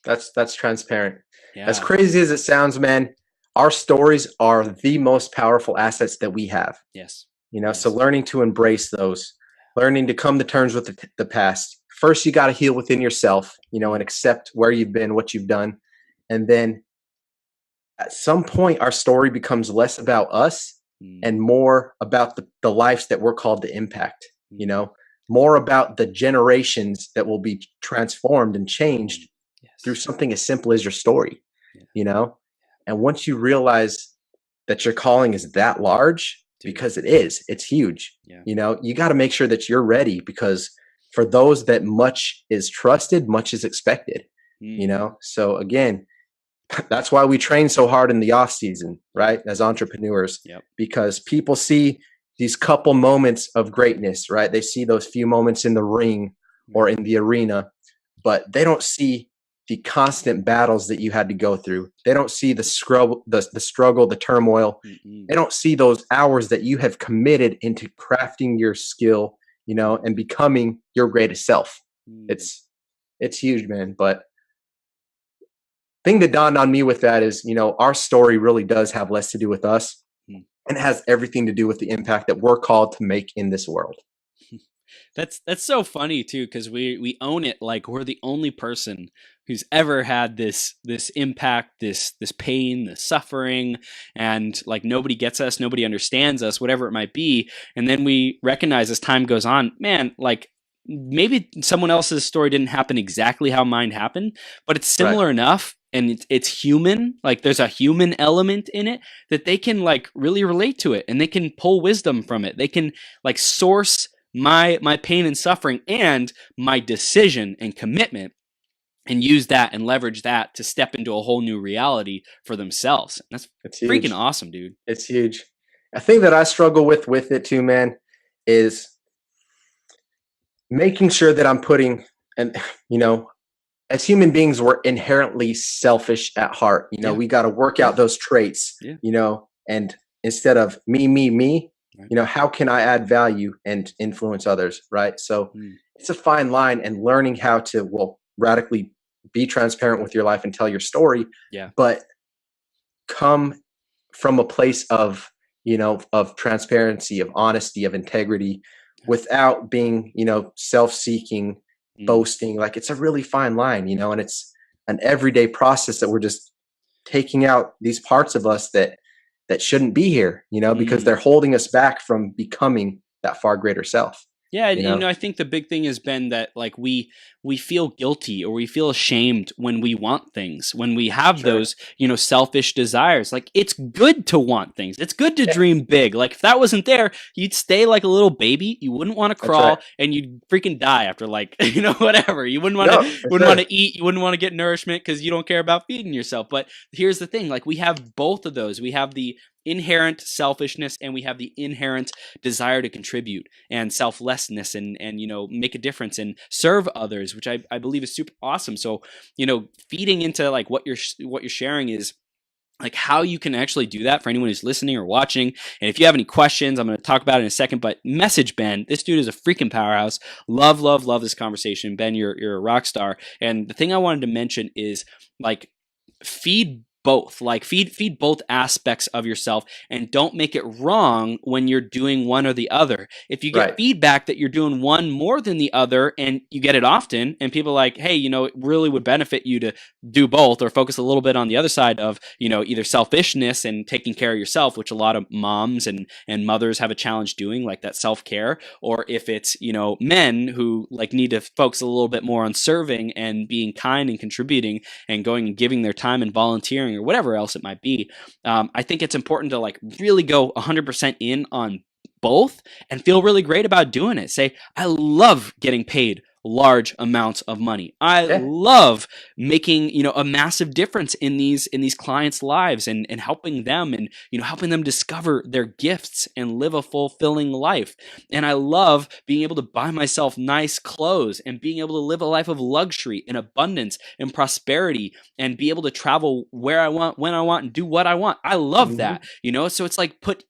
That's transparent. Yeah. As crazy as it sounds, man, our stories are the most powerful assets that we have. Yes. So learning to embrace those, learning to come to terms with the past. First, you got to heal within yourself, and accept where you've been, what you've done. And then at some point, our story becomes less about us and more about the lives that we're called to impact, more about the generations that will be transformed and changed through something as simple as your story, And once you realize that your calling is that large, because it's huge, you got to make sure that you're ready, because for those that much is trusted, much is expected, So again, that's why we train so hard in the off season, right? As entrepreneurs, because people see these couple moments of greatness, right? They see those few moments in the ring or in the arena, but they don't see the constant battles that you had to go through. They don't see the struggle, the turmoil. They don't see those hours that you have committed into crafting your skill, and becoming your greatest self. It's huge, man. But thing that dawned on me with that is, our story really does have less to do with us, and it has everything to do with the impact that we're called to make in this world. That's so funny too, because we own it like we're the only person who's ever had this impact, this pain, this suffering, and like nobody gets us, nobody understands us, whatever it might be. And then we recognize as time goes on, man, like maybe someone else's story didn't happen exactly how mine happened, but it's similar enough. And it's human, like there's a human element in it that they can like really relate to it, and they can pull wisdom from it. They can like source my pain and suffering and my decision and commitment, and use that and leverage that to step into a whole new reality for themselves. That's freaking awesome, dude. It's huge. A thing that I struggle with it too, man, is making sure that I'm putting, and as human beings, we're inherently selfish at heart. We got to work out those traits, and instead of me, how can I add value and influence others? Right. So it's a fine line, and learning how to, radically be transparent with your life and tell your story, but come from a place of, of transparency, of honesty, of integrity, without being, self-seeking, boasting. Like, it's a really fine line, and it's an everyday process that we're just taking out these parts of us that shouldn't be here, because they're holding us back from becoming that far greater self. Yeah, I think the big thing has been that like we feel guilty or we feel ashamed when we want things, when we have those, selfish desires. Like, it's good to want things. It's good to dream big. Like, if that wasn't there, you'd stay like a little baby. You wouldn't want to crawl, and you'd freaking die after like, whatever. You wouldn't want to eat. You wouldn't want to get nourishment because you don't care about feeding yourself. But here's the thing, like, we have both of those. We have the inherent selfishness, and we have the inherent desire to contribute and selflessness and make a difference and serve others, which I believe is super awesome. So feeding into like what you're sharing is like how you can actually do that for anyone who's listening or watching. And if you have any questions, I'm going to talk about it in a second, but message Ben. This dude is a freaking powerhouse. Love this conversation. Ben, you're a rock star. And the thing I wanted to mention is like, feed both. Like feed both aspects of yourself, and don't make it wrong when you're doing one or the other. If you get Right. feedback that you're doing one more than the other, and you get it often, and people are like, hey, it really would benefit you to do both, or focus a little bit on the other side of, either selfishness and taking care of yourself, which a lot of moms and mothers have a challenge doing, like that self-care, or if it's, men who like need to focus a little bit more on serving and being kind and contributing and going and giving their time and volunteering or whatever else it might be. I think it's important to like really go 100% in on both and feel really great about doing it. Say, I love getting paid large amounts of money. I love making, a massive difference in these clients' lives and helping them and, helping them discover their gifts and live a fulfilling life. And I love being able to buy myself nice clothes and being able to live a life of luxury and abundance and prosperity and be able to travel where I want, when I want, and do what I want. I love that, so it's like put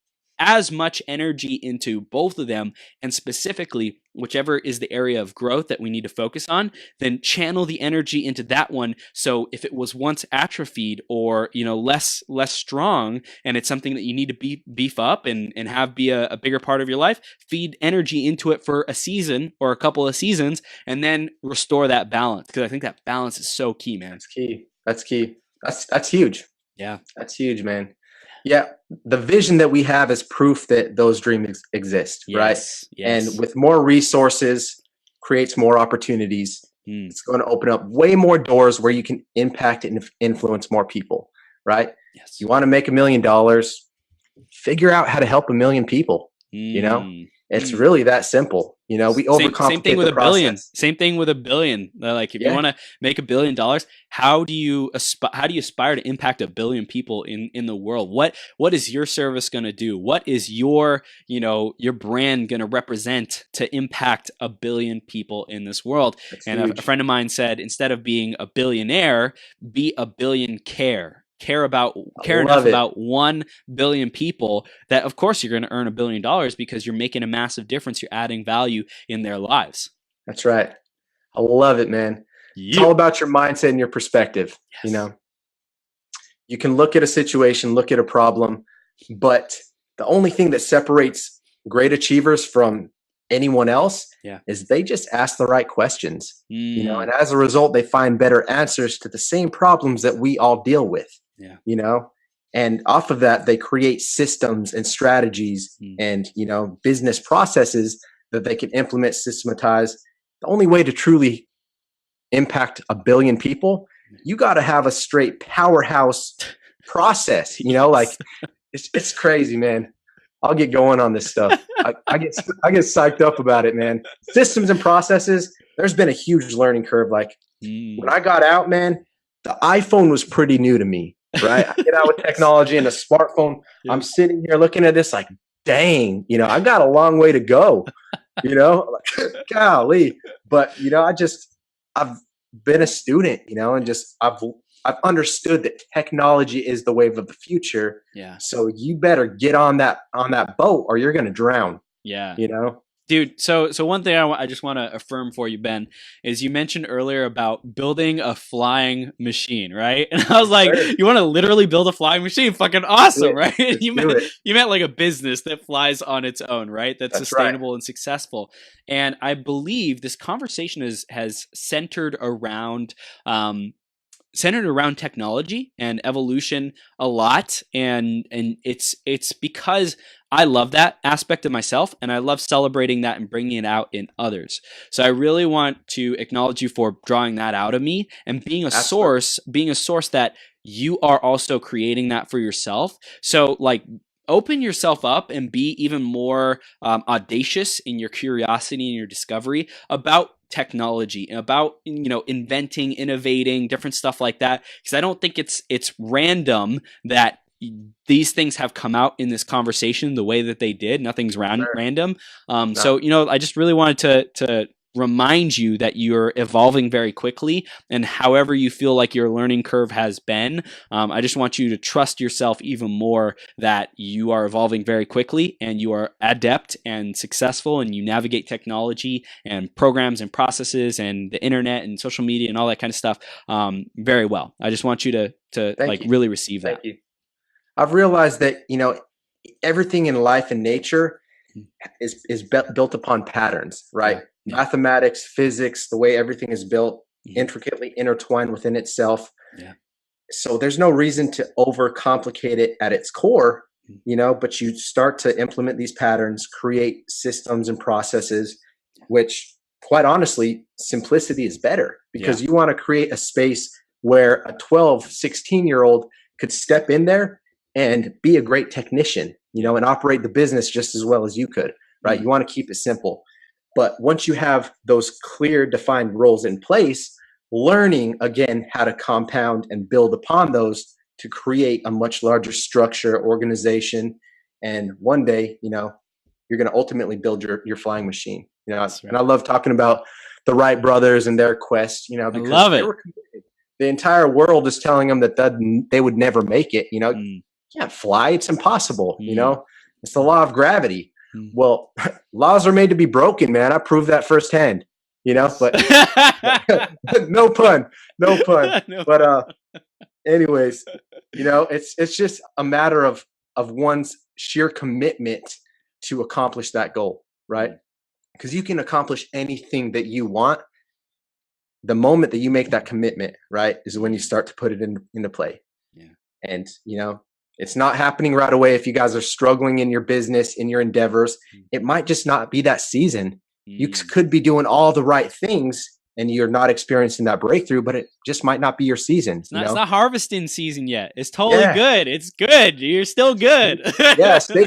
as much energy into both of them, and specifically whichever is the area of growth that we need to focus on, then channel the energy into that one. So if it was once atrophied or less strong, and it's something that you need to beef up and have be a bigger part of your life, feed energy into it for a season or a couple of seasons, and then restore that balance, because I think that balance is so key, man. That's key. That's huge. Yeah, that's huge, man. Yeah, the vision that we have is proof that those dreams exist, right? Yes. And with more resources, creates more opportunities. It's going to open up way more doors where you can impact and influence more people, right? Yes. You want to make $1 million, figure out how to help 1 million people. It's really that simple. We overcomplicate same thing with the $1 billion. process. Same thing with $1 billion. Like if you want to make $1 billion, how do you aspire to impact 1 billion people in the world? What is your service going to do? What is your brand going to represent to impact 1 billion people in this world? That's and huge. a friend of mine said, instead of being a billionaire, be a billion care enough about 1 billion people that, of course, you're going to earn $1 billion because you're making a massive difference. You're adding value in their lives. That's right. I love it, man. It's all about your mindset and your perspective. Yes. You can look at a situation, look at a problem, but the only thing that separates great achievers from anyone else is they just ask the right questions. And as a result, they find better answers to the same problems that we all deal with. And off of that, they create systems and strategies and, business processes that they can implement, systematize. The only way to truly impact 1 billion people, you got to have a straight powerhouse process, like it's crazy, man. I'll get going on this stuff. I get psyched up about it, man. Systems and processes, there's been a huge learning curve. Like when I got out, man, the iPhone was pretty new to me. Right, I get out with technology and a smartphone. I'm sitting here looking at this like, dang, I got a long way to go. Golly. But I've been a student, and just I've understood that technology is the wave of the future. Yeah. So you better get on that boat, or you're gonna drown. Yeah. Dude, so one thing I just want to affirm for you, Ben, is you mentioned earlier about building a flying machine, right? And I was like, you want to literally build a flying machine? Fucking awesome, right? You meant like a business that flies on its own, right? That's sustainable and successful. And I believe this conversation has centered around technology and evolution a lot, and it's because I love that aspect of myself, and I love celebrating that and bringing it out in others. So I really want to acknowledge you for drawing that out of me and being a source that you are also creating that for yourself. So like, open yourself up and be even more audacious in your curiosity and your discovery about technology and about inventing, innovating, different stuff like that. Because I don't think it's random that these things have come out in this conversation the way that they did. Nothing's random. So I just really wanted to remind you that you're evolving very quickly, and however you feel like your learning curve has been, I just want you to trust yourself even more that you are evolving very quickly and you are adept and successful, and you navigate technology and programs and processes and the internet and social media and all that kind of stuff very well. I just want you to like really receive that. Thank you. I've realized that, everything in life and nature is built upon patterns, right? Yeah. Mathematics, physics, the way everything is built, intricately intertwined within itself. Yeah. So there's no reason to overcomplicate it at its core, but you start to implement these patterns, create systems and processes, which quite honestly, simplicity is better, because you want to create a space where a 12, 16-year-old could step in there and be a great technician, and operate the business just as well as you could, right? You want to keep it simple. But once you have those clear, defined roles in place, learning again how to compound and build upon those to create a much larger structure, organization, and one day, you're going to ultimately build your flying machine. Right. And I love talking about the Wright brothers and their quest, because I love it. Were committed. The entire world is telling them that they would never make it. You can't fly; it's impossible. It's the law of gravity. Well, laws are made to be broken, man. I proved that firsthand, but no pun. No. But anyways, it's just a matter of one's sheer commitment to accomplish that goal, right? Because you can accomplish anything that you want. The moment that you make that commitment, right, is when you start to put it into play. Yeah. And, it's not happening right away. If you guys are struggling in your business, in your endeavors, it might just not be that season. You could be doing all the right things and you're not experiencing that breakthrough, but it just might not be your season. It's not harvesting season yet. It's totally good. It's good. You're still good.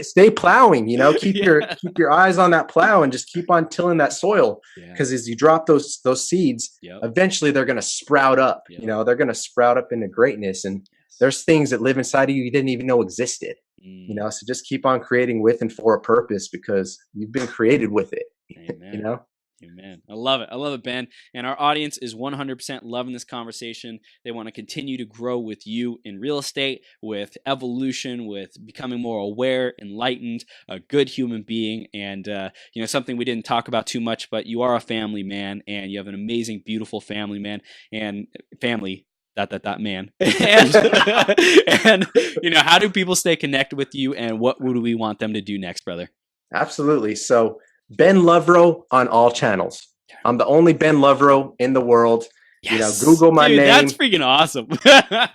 Stay plowing, keep your eyes on that plow and just keep on tilling that soil. Because as you drop those seeds, eventually they're going to sprout up, they're going to sprout up into greatness. And there's things that live inside of you didn't even know existed, so just keep on creating with and for a purpose, because you've been created with it. Amen. Amen. I love it. I love it, Ben. And our audience is 100% loving this conversation. They want to continue to grow with you in real estate, with evolution, with becoming more aware, enlightened, a good human being. And, something we didn't talk about too much, but you are a family man, and you have an amazing, beautiful family, man, and family. Man. and how do people stay connected with you, and what would we want them to do next, brother? Absolutely. So Ben Lovro on all channels. I'm the only Ben Lovro in the world. Yes. Google my name. That's freaking awesome.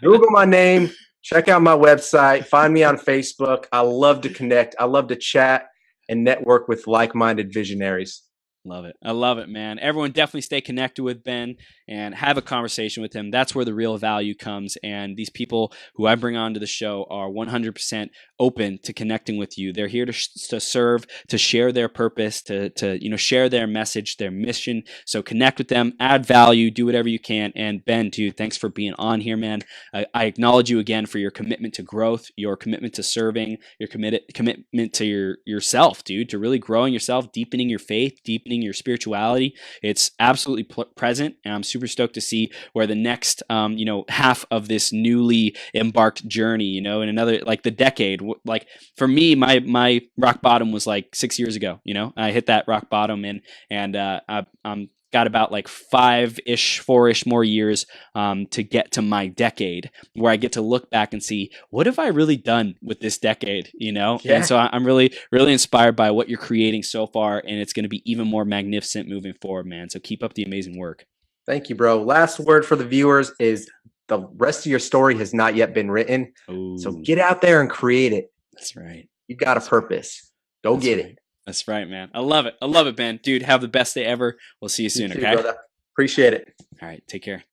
Google my name. Check out my website. Find me on Facebook. I love to connect. I love to chat and network with like-minded visionaries. Love it. I love it, man. Everyone definitely stay connected with Ben and have a conversation with him. That's where the real value comes. And these people who I bring onto the show are 100% open to connecting with you. They're here to serve, to share their purpose, to share their message, their mission. So connect with them, add value, do whatever you can. And Ben, dude, thanks for being on here, man. I acknowledge you again for your commitment to growth, your commitment to serving, your commitment to yourself, dude, to really growing yourself, deepening your faith, deepening your spirituality. It's absolutely present, and I'm super stoked to see where the next half of this newly embarked journey, in another, like, the decade, like for me, my rock bottom was like 6 years ago. I hit that rock bottom, and I'm got about like 4-ish more years to get to my decade, where I get to look back and see, what have I really done with this decade, And so I'm really, really inspired by what you're creating so far, and it's going to be even more magnificent moving forward, man. So keep up the amazing work. Thank you, bro. Last word for the viewers is the rest of your story has not yet been written. Ooh. So get out there and create it. That's right. You got a purpose. Go get it. That's right, man. I love it. I love it, Ben. Dude, have the best day ever. We'll see you soon, okay? Brother. Appreciate it. All right. Take care.